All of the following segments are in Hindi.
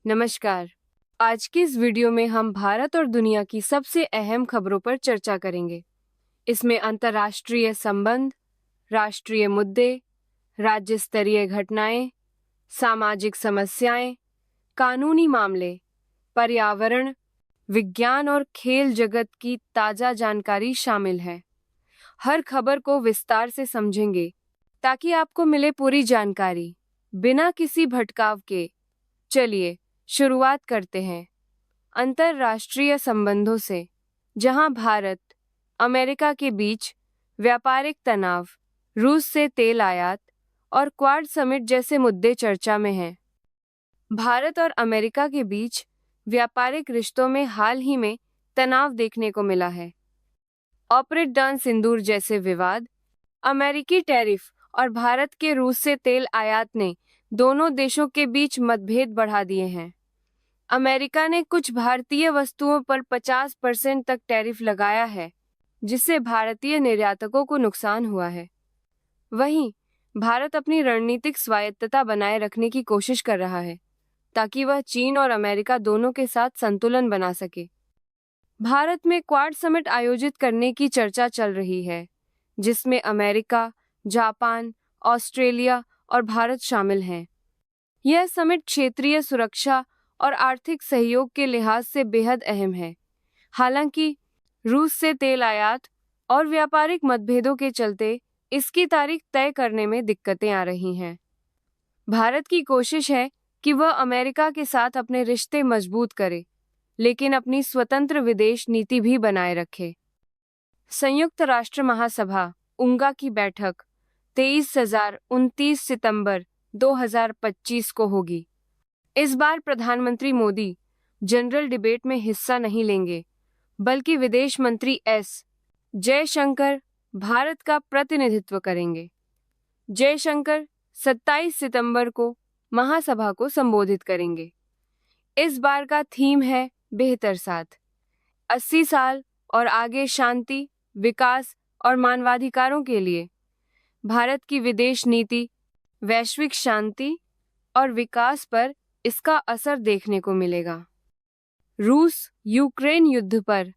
नमस्कार। आज की इस वीडियो में हम भारत और दुनिया की सबसे अहम खबरों पर चर्चा करेंगे। इसमें अंतर्राष्ट्रीय संबंध, राष्ट्रीय मुद्दे, राज्य स्तरीय घटनाएं, सामाजिक समस्याएं, कानूनी मामले, पर्यावरण, विज्ञान और खेल जगत की ताजा जानकारी शामिल है। हर खबर को विस्तार से समझेंगे ताकि आपको मिले पूरी जानकारी बिना किसी भटकाव के। चलिए शुरुआत करते हैं अंतर्राष्ट्रीय संबंधों से, जहां भारत अमेरिका के बीच व्यापारिक तनाव, रूस से तेल आयात और क्वाड समिट जैसे मुद्दे चर्चा में हैं। भारत और अमेरिका के बीच व्यापारिक रिश्तों में हाल ही में तनाव देखने को मिला है। ऑपरेशन सिंदूर जैसे विवाद, अमेरिकी टैरिफ और भारत के रूस से तेल आयात ने दोनों देशों के बीच मतभेद बढ़ा दिए हैं। अमेरिका ने कुछ भारतीय वस्तुओं पर 50% तक टैरिफ लगाया है, जिससे भारतीय निर्यातकों को नुकसान हुआ है। वहीं भारत अपनी रणनीतिक स्वायत्तता बनाए रखने की कोशिश कर रहा है, ताकि वह चीन और अमेरिका दोनों के साथ संतुलन बना सके। भारत में क्वाड समिट आयोजित करने की चर्चा चल रही है, जिसमें अमेरिका, जापान, ऑस्ट्रेलिया और भारत शामिल हैं। यह समिट क्षेत्रीय सुरक्षा और आर्थिक सहयोग के लिहाज से बेहद अहम है। हालांकि रूस से तेल आयात और व्यापारिक मतभेदों के चलते इसकी तारीख तय करने में दिक्कतें आ रही हैं। भारत की कोशिश है कि वह अमेरिका के साथ अपने रिश्ते मजबूत करे, लेकिन अपनी स्वतंत्र विदेश नीति भी बनाए रखे। संयुक्त राष्ट्र महासभा उंगा की बैठक 23-29 सितंबर 2025 को होगी। इस बार प्रधानमंत्री मोदी जनरल डिबेट में हिस्सा नहीं लेंगे, बल्कि विदेश मंत्री एस जयशंकर भारत का प्रतिनिधित्व करेंगे। जयशंकर 27 सितंबर को महासभा को संबोधित करेंगे। इस बार का थीम है बेहतर साथ। 80 साल और आगे शांति, विकास और मानवाधिकारों के लिए भारत की विदेश नीति, वैश्विक शांति और विकास पर इसका असर देखने को मिलेगा। रूस यूक्रेन युद्ध पर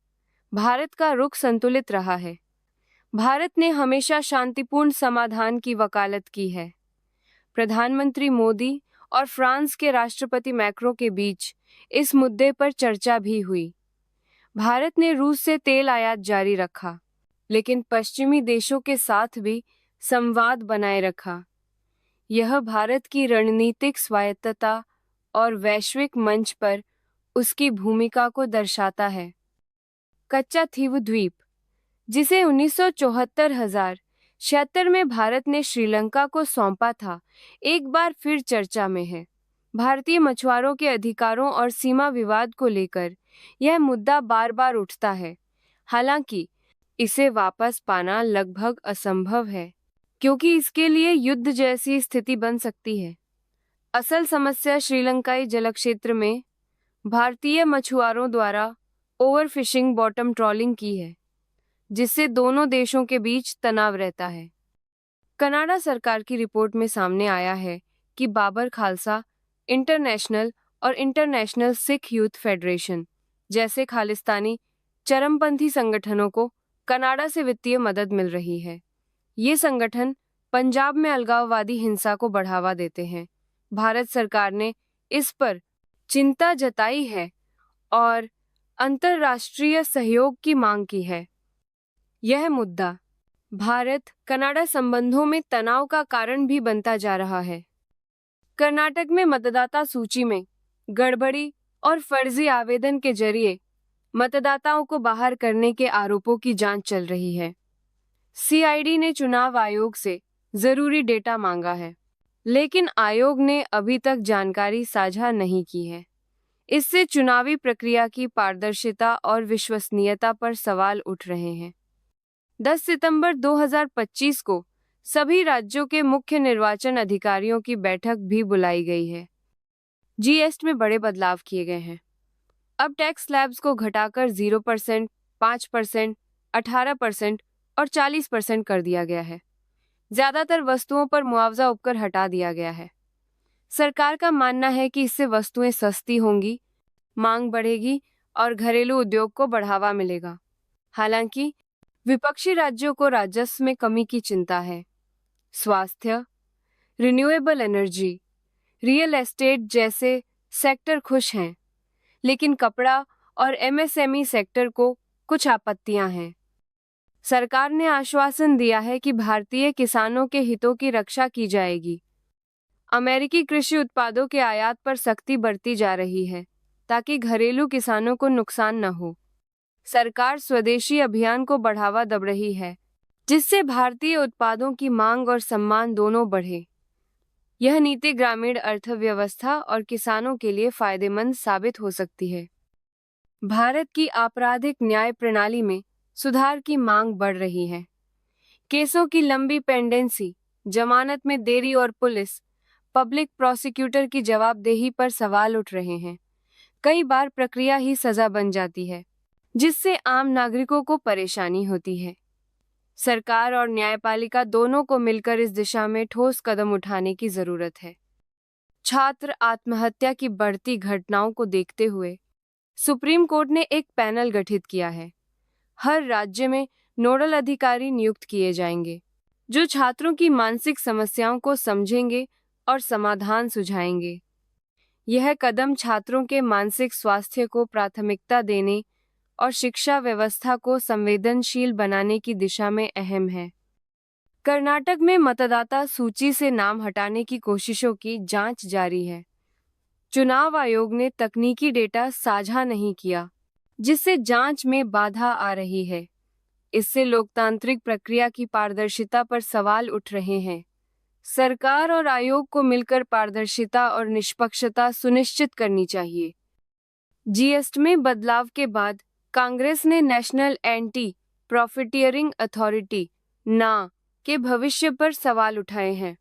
भारत का रुख संतुलित रहा है। भारत ने हमेशा शांतिपूर्ण समाधान की वकालत की है। प्रधानमंत्री मोदी और फ्रांस के राष्ट्रपति मैक्रों के बीच इस मुद्दे पर चर्चा भी हुई। भारत ने रूस से तेल आयात जारी रखा, लेकिन पश्चिमी देशों के साथ भी संवाद बनाए रखा। यह भारत की रणनीतिक स्वायत्तता और वैश्विक मंच पर उसकी भूमिका को दर्शाता है। कच्चा थीव द्वीप, जिसे 1976 में भारत ने श्रीलंका को सौंपा था, एक बार फिर चर्चा में है। भारतीय मछुआरों के अधिकारों और सीमा विवाद को लेकर यह मुद्दा बार बार उठता है। हालांकि इसे वापस पाना लगभग असंभव है, क्योंकि इसके लिए युद्ध जैसी स्थिति बन सकती है। असल समस्या श्रीलंकाई जलक्षेत्र में भारतीय मछुआरों द्वारा ओवरफिशिंग, बॉटम ट्रॉलिंग की है, जिससे दोनों देशों के बीच तनाव रहता है। कनाडा सरकार की रिपोर्ट में सामने आया है कि बाबर खालसा इंटरनेशनल और इंटरनेशनल सिख यूथ फेडरेशन जैसे खालिस्तानी चरमपंथी संगठनों को कनाडा से वित्तीय मदद मिल रही है। ये संगठन पंजाब में अलगाववादी हिंसा को बढ़ावा देते हैं। भारत सरकार ने इस पर चिंता जताई है और अंतर्राष्ट्रीय सहयोग की मांग की है। यह मुद्दा भारत कनाडा संबंधों में तनाव का कारण भी बनता जा रहा है। कर्नाटक में मतदाता सूची में गड़बड़ी और फर्जी आवेदन के जरिए मतदाताओं को बाहर करने के आरोपों की जांच चल रही है। सीआईडी ने चुनाव आयोग से जरूरी डेटा मांगा है, लेकिन आयोग ने अभी तक जानकारी साझा नहीं की है। इससे चुनावी प्रक्रिया की पारदर्शिता और विश्वसनीयता पर सवाल उठ रहे हैं। 10 सितंबर 2025 को सभी राज्यों के मुख्य निर्वाचन अधिकारियों की बैठक भी बुलाई गई है। जीएसटी में बड़े बदलाव किए गए हैं। अब टैक्स स्लैब्स को घटाकर 0%, 5%, 18% और 40% कर दिया गया है। ज्यादातर वस्तुओं पर मुआवजा उपकर हटा दिया गया है। सरकार का मानना है कि इससे वस्तुएं सस्ती होंगी, मांग बढ़ेगी और घरेलू उद्योग को बढ़ावा मिलेगा। हालांकि विपक्षी राज्यों को राजस्व में कमी की चिंता है। स्वास्थ्य, रिन्यूएबल एनर्जी, रियल एस्टेट जैसे सेक्टर खुश हैं, लेकिन कपड़ा और एमएसएमई सेक्टर को कुछ आपत्तियां हैं। सरकार ने आश्वासन दिया है कि भारतीय किसानों के हितों की रक्षा की जाएगी। अमेरिकी कृषि उत्पादों के आयात पर सख्ती बरती जा रही है, ताकि घरेलू किसानों को नुकसान न हो। सरकार स्वदेशी अभियान को बढ़ावा दे रही है, जिससे भारतीय उत्पादों की मांग और सम्मान दोनों बढ़े। यह नीति ग्रामीण अर्थव्यवस्था और किसानों के लिए फायदेमंद साबित हो सकती है। भारत की आपराधिक न्याय प्रणाली में सुधार की मांग बढ़ रही है। केसों की लंबी पेंडेंसी, जमानत में देरी और पुलिस, पब्लिक प्रोसिक्यूटर की जवाबदेही पर सवाल उठ रहे हैं। कई बार प्रक्रिया ही सजा बन जाती है, जिससे आम नागरिकों को परेशानी होती है। सरकार और न्यायपालिका दोनों को मिलकर इस दिशा में ठोस कदम उठाने की जरूरत है। छात्र आत्महत्या की बढ़ती घटनाओं को देखते हुए सुप्रीम कोर्ट ने एक पैनल गठित किया है। हर राज्य में नोडल अधिकारी नियुक्त किए जाएंगे, जो छात्रों की मानसिक समस्याओं को समझेंगे और समाधान सुझाएंगे। यह कदम छात्रों के मानसिक स्वास्थ्य को प्राथमिकता देने और शिक्षा व्यवस्था को संवेदनशील बनाने की दिशा में अहम है। कर्नाटक में मतदाता सूची से नाम हटाने की कोशिशों की जांच जारी है। चुनाव आयोग ने तकनीकी डेटा साझा नहीं किया, जिससे जांच में बाधा आ रही है। इससे लोकतांत्रिक प्रक्रिया की पारदर्शिता पर सवाल उठ रहे हैं। सरकार और आयोग को मिलकर पारदर्शिता और निष्पक्षता सुनिश्चित करनी चाहिए। जीएसटी में बदलाव के बाद कांग्रेस ने नेशनल एंटी प्रॉफिटियरिंग अथॉरिटी ना के भविष्य पर सवाल उठाए हैं।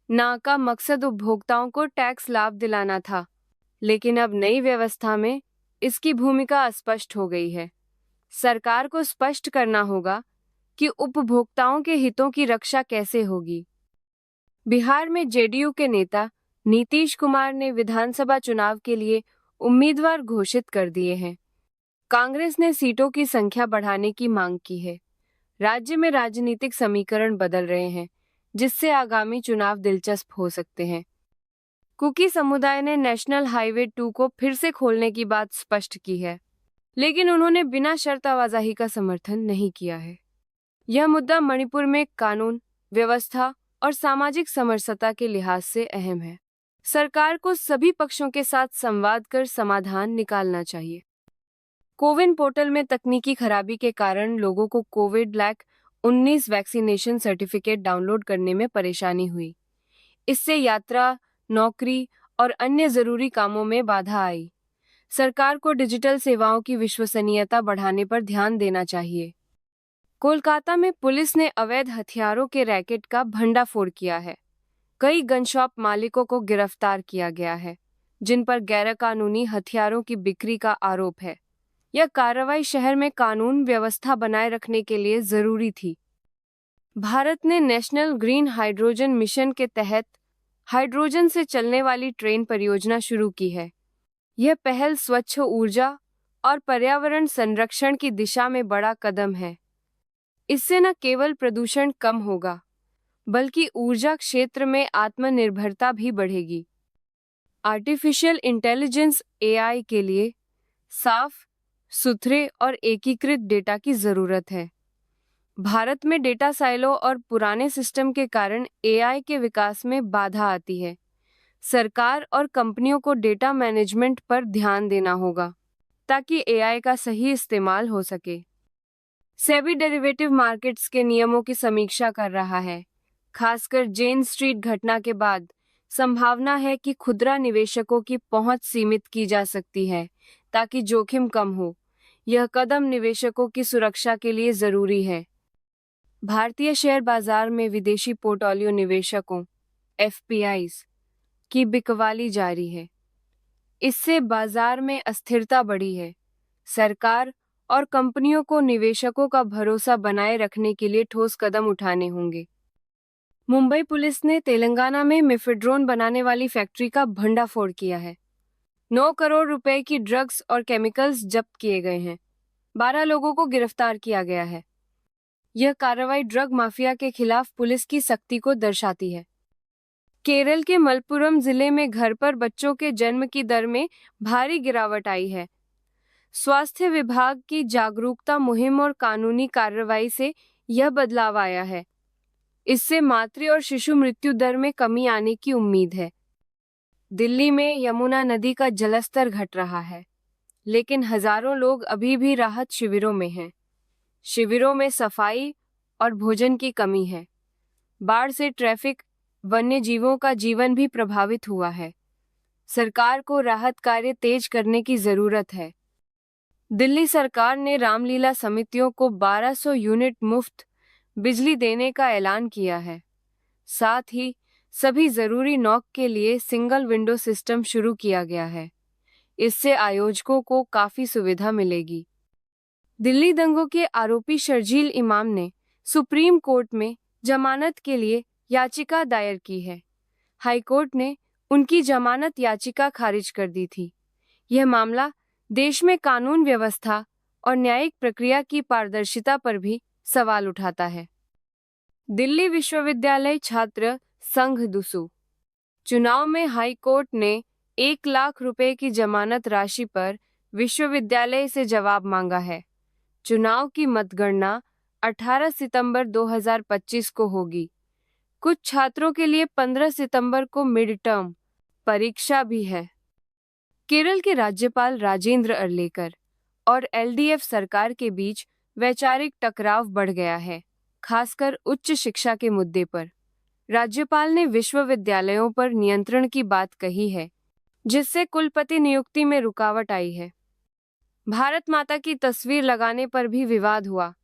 ना का मकसद उपभोक्ताओं को टैक्स लाभ दिलाना था, लेकिन अब नई व्यवस्था में इसकी भूमिका अस्पष्ट हो गई है। सरकार को स्पष्ट करना होगा कि उपभोक्ताओं के हितों की रक्षा कैसे होगी। बिहार में जेडीयू के नेता नीतीश कुमार ने विधानसभा चुनाव के लिए उम्मीदवार घोषित कर दिए हैं। कांग्रेस ने सीटों की संख्या बढ़ाने की मांग की है। राज्य में राजनीतिक समीकरण बदल रहे हैं, जिससे आगामी चुनाव दिलचस्प हो सकते हैं। कुकी समुदाय ने नेशनल हाईवे 2 को फिर से खोलने की बात स्पष्ट की है, लेकिन उन्होंने बिना शर्त आवाजाही का समर्थन नहीं किया है। यह मुद्दा मणिपुर में कानून व्यवस्था और सामाजिक समरसता के लिहाज से अहम है। सरकार को सभी पक्षों के साथ संवाद कर समाधान निकालना चाहिए। कोविन पोर्टल में तकनीकी खराबी के कारण लोगों को कोविड-19 वैक्सीनेशन सर्टिफिकेट डाउनलोड करने में परेशानी हुई। इससे यात्रा, नौकरी और अन्य जरूरी कामों में बाधा आई। सरकार को डिजिटल सेवाओं की विश्वसनीयता बढ़ाने पर ध्यान देना चाहिए। कोलकाता में पुलिस ने अवैध हथियारों के रैकेट का भंडाफोड़ किया है। कई गन शॉप मालिकों को गिरफ्तार किया गया है, जिन पर गैरकानूनी हथियारों की बिक्री का आरोप है। यह कार्रवाई शहर में कानून व्यवस्था बनाए रखने के लिए जरूरी थी। भारत ने नेशनल ग्रीन हाइड्रोजन मिशन के तहत हाइड्रोजन से चलने वाली ट्रेन परियोजना शुरू की है। यह पहल स्वच्छ ऊर्जा और पर्यावरण संरक्षण की दिशा में बड़ा कदम है। इससे न केवल प्रदूषण कम होगा, बल्कि ऊर्जा क्षेत्र में आत्मनिर्भरता भी बढ़ेगी। आर्टिफिशियल इंटेलिजेंस (एआई) के लिए साफ, सुथरे और एकीकृत डेटा की जरूरत है। भारत में डेटा साइलो और पुराने सिस्टम के कारण एआई के विकास में बाधा आती है। सरकार और कंपनियों को डेटा मैनेजमेंट पर ध्यान देना होगा, ताकि एआई का सही इस्तेमाल हो सके। सेबी डेरिवेटिव मार्केट्स के नियमों की समीक्षा कर रहा है। खासकर जेन स्ट्रीट घटना के बाद संभावना है कि खुदरा निवेशकों की पहुंच सीमित की जा सकती है, ताकि जोखिम कम हो। यह कदम निवेशकों की सुरक्षा के लिए जरूरी है। भारतीय शेयर बाजार में विदेशी पोर्टफोलियो निवेशकों (एफपीआईज) की बिकवाली जारी है। इससे बाजार में अस्थिरता बढ़ी है। सरकार और कंपनियों को निवेशकों का भरोसा बनाए रखने के लिए ठोस कदम उठाने होंगे। मुंबई पुलिस ने तेलंगाना में मेफेड्रोन बनाने वाली फैक्ट्री का भंडाफोड़ किया है। 9 करोड़ रुपए की ड्रग्स और केमिकल्स जब्त किए गए हैं। 12 लोगों को गिरफ्तार किया गया है। यह कार्रवाई ड्रग माफिया के खिलाफ पुलिस की सख्ती को दर्शाती है। केरल के मलप्पुरम जिले में घर पर बच्चों के जन्म की दर में भारी गिरावट आई है। स्वास्थ्य विभाग की जागरूकता मुहिम और कानूनी कार्रवाई से यह बदलाव आया है। इससे मातृ और शिशु मृत्यु दर में कमी आने की उम्मीद है। दिल्ली में यमुना नदी का जलस्तर घट रहा है, लेकिन हजारों लोग अभी भी राहत शिविरों में हैं। शिविरों में सफाई और भोजन की कमी है। बाढ़ से ट्रैफिक, वन्य जीवों का जीवन भी प्रभावित हुआ है। सरकार को राहत कार्य तेज करने की जरूरत है। दिल्ली सरकार ने रामलीला समितियों को 1200 यूनिट मुफ्त बिजली देने का ऐलान किया है। साथ ही सभी जरूरी नौक के लिए सिंगल विंडो सिस्टम शुरू किया गया है। इससे आयोजकों को काफी सुविधा मिलेगी। दिल्ली दंगों के आरोपी शर्जील इमाम ने सुप्रीम कोर्ट में जमानत के लिए याचिका दायर की है। हाईकोर्ट ने उनकी जमानत याचिका खारिज कर दी थी। यह मामला देश में कानून व्यवस्था और न्यायिक प्रक्रिया की पारदर्शिता पर भी सवाल उठाता है। दिल्ली विश्वविद्यालय छात्र संघ दुसु चुनाव में हाई कोर्ट ने 1 लाख रुपए की जमानत राशि पर विश्वविद्यालय से जवाब मांगा है। चुनाव की मतगणना 18 सितंबर 2025 को होगी। कुछ छात्रों के लिए 15 सितंबर को मिड टर्म परीक्षा भी है। केरल के राज्यपाल राजेंद्र अर्लेकर और एलडीएफ सरकार के बीच वैचारिक टकराव बढ़ गया है, खासकर उच्च शिक्षा के मुद्दे पर। राज्यपाल ने विश्वविद्यालयों पर नियंत्रण की बात कही है, जिससे कुलपति नियुक्ति में रुकावट आई है। भारत माता की तस्वीर लगाने पर भी विवाद हुआ।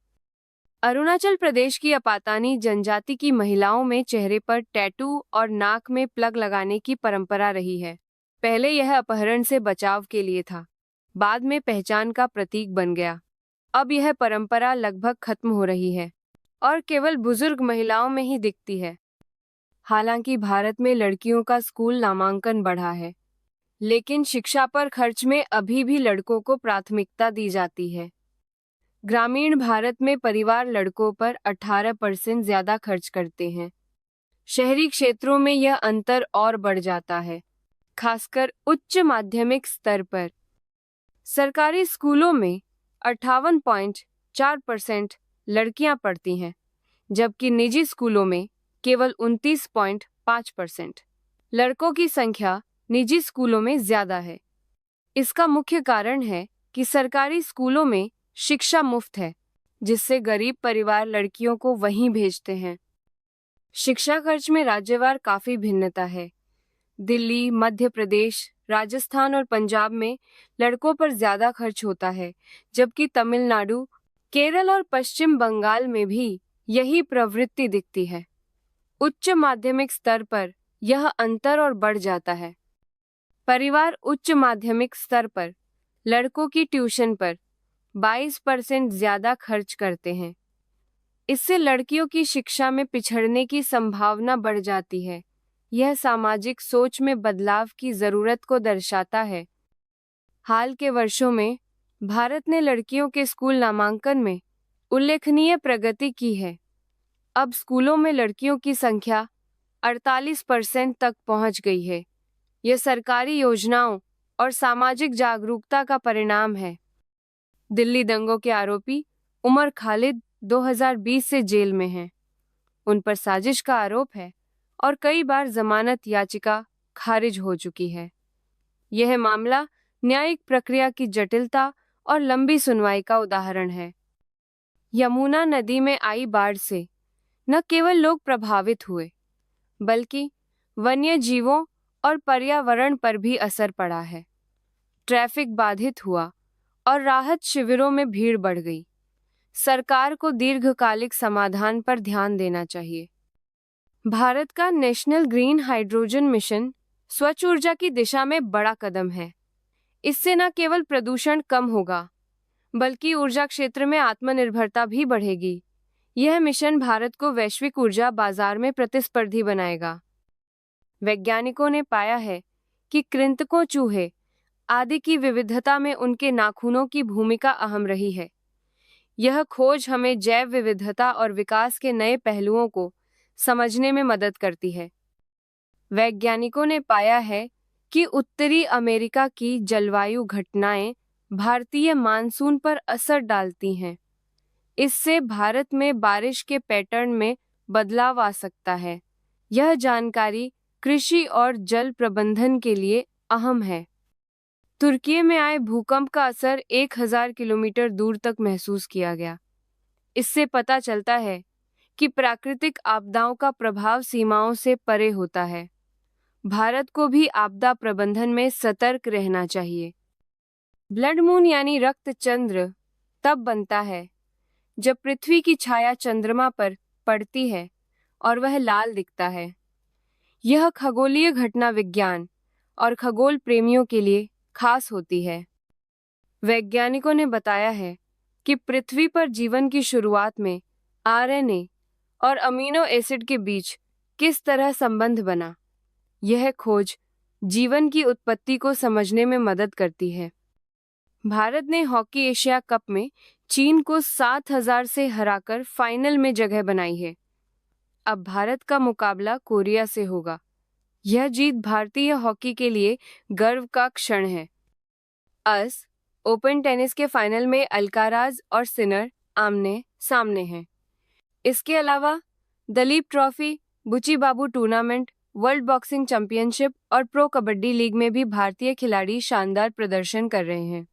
अरुणाचल प्रदेश की अपातानी जनजाति की महिलाओं में चेहरे पर टैटू और नाक में प्लग लगाने की परंपरा रही है। पहले यह अपहरण से बचाव के लिए था, बाद में पहचान का प्रतीक बन गया। अब यह परंपरा लगभग खत्म हो रही है और केवल बुजुर्ग महिलाओं में ही दिखती है। हालांकि भारत में लड़कियों का स्कूल नामांकन बढ़ा है, लेकिन शिक्षा पर खर्च में अभी भी लड़कों को प्राथमिकता दी जाती है। ग्रामीण भारत में परिवार लड़कों पर 18% ज्यादा खर्च करते हैं। शहरी क्षेत्रों में यह अंतर और बढ़ जाता है, खासकर उच्च माध्यमिक स्तर पर। सरकारी स्कूलों में 58.4% लड़कियां पढ़ती हैं, जबकि निजी स्कूलों में केवल 29.5%। लड़कों की संख्या निजी स्कूलों में ज्यादा है। इसका मुख्य कारण है कि सरकारी स्कूलों में शिक्षा मुफ्त है, जिससे गरीब परिवार लड़कियों को वहीं भेजते हैं। शिक्षा खर्च में राज्यवार काफी भिन्नता है। दिल्ली, मध्य प्रदेश, राजस्थान और पंजाब में लड़कों पर ज्यादा खर्च होता है, जबकि तमिलनाडु, केरल और पश्चिम बंगाल में भी यही प्रवृत्ति दिखती है। उच्च माध्यमिक स्तर पर यह अंतर और बढ़ जाता है। परिवार उच्च माध्यमिक स्तर पर लड़कों की ट्यूशन पर 22% ज्यादा खर्च करते हैं। इससे लड़कियों की शिक्षा में पिछड़ने की संभावना बढ़ जाती है। यह सामाजिक सोच में बदलाव की जरूरत को दर्शाता है। हाल के वर्षों में भारत ने लड़कियों के स्कूल नामांकन में उल्लेखनीय प्रगति की है। अब स्कूलों में लड़कियों की संख्या 48% तक पहुंच गई है। यह सरकारी योजनाओं और सामाजिक जागरूकता का परिणाम है। दिल्ली दंगों के आरोपी उमर खालिद 2020 से जेल में हैं। उन पर साजिश का आरोप है और कई बार जमानत याचिका खारिज हो चुकी है। यह मामला न्यायिक प्रक्रिया की जटिलता और लंबी सुनवाई का उदाहरण है। यमुना नदी में आई बाढ़ से न केवल लोग प्रभावित हुए, बल्कि वन्य जीवों और पर्यावरण पर भी असर पड़ा है। ट्रैफिक बाधित हुआ और राहत शिविरों में भीड़ बढ़ गई। सरकार को दीर्घकालिक समाधान पर ध्यान देना चाहिए। भारत का नेशनल ग्रीन हाइड्रोजन मिशन स्वच्छ ऊर्जा की दिशा में बड़ा कदम है। इससे न केवल प्रदूषण कम होगा, बल्कि ऊर्जा क्षेत्र में आत्मनिर्भरता भी बढ़ेगी। यह मिशन भारत को वैश्विक ऊर्जा बाजार में प्रतिस्पर्धी बनाएगा। वैज्ञानिकों ने पाया है कि कृंतकों, चूहे आदि की विविधता में उनके नाखूनों की भूमिका अहम रही है। यह खोज हमें जैव विविधता और विकास के नए पहलुओं को समझने में मदद करती है। वैज्ञानिकों ने पाया है कि उत्तरी अमेरिका की जलवायु घटनाएं भारतीय मानसून पर असर डालती हैं। इससे भारत में बारिश के पैटर्न में बदलाव आ सकता है। यह जानकारी कृषि और जल प्रबंधन के लिए अहम है। तुर्की में आए भूकंप का असर 1000 किलोमीटर दूर तक महसूस किया गया। इससे पता चलता है कि प्राकृतिक आपदाओं का प्रभाव सीमाओं से परे होता है। भारत को भी आपदा प्रबंधन में सतर्क रहना चाहिए। ब्लड मून यानी रक्त चंद्र तब बनता है जब पृथ्वी की छाया चंद्रमा पर पड़ती है और वह लाल दिखता है। यह खगोलीय घटना विज्ञान और खगोल प्रेमियों के लिए खास होती है। वैज्ञानिकों ने बताया है कि पृथ्वी पर जीवन की शुरुआत में आरएनए और अमीनो एसिड के बीच किस तरह संबंध बना। यह खोज जीवन की उत्पत्ति को समझने में मदद करती है। भारत ने हॉकी एशिया कप में चीन को 7000 से हराकर फाइनल में जगह बनाई है। अब भारत का मुकाबला कोरिया से होगा। यह जीत भारतीय हॉकी के लिए गर्व का क्षण है। अस ओपन टेनिस के फाइनल में अल्काराज और सिनर आमने सामने हैं। इसके अलावा दलीप ट्रॉफी, बुची बाबू टूर्नामेंट, वर्ल्ड बॉक्सिंग चैंपियनशिप और प्रो कबड्डी लीग में भी भारतीय खिलाड़ी शानदार प्रदर्शन कर रहे हैं।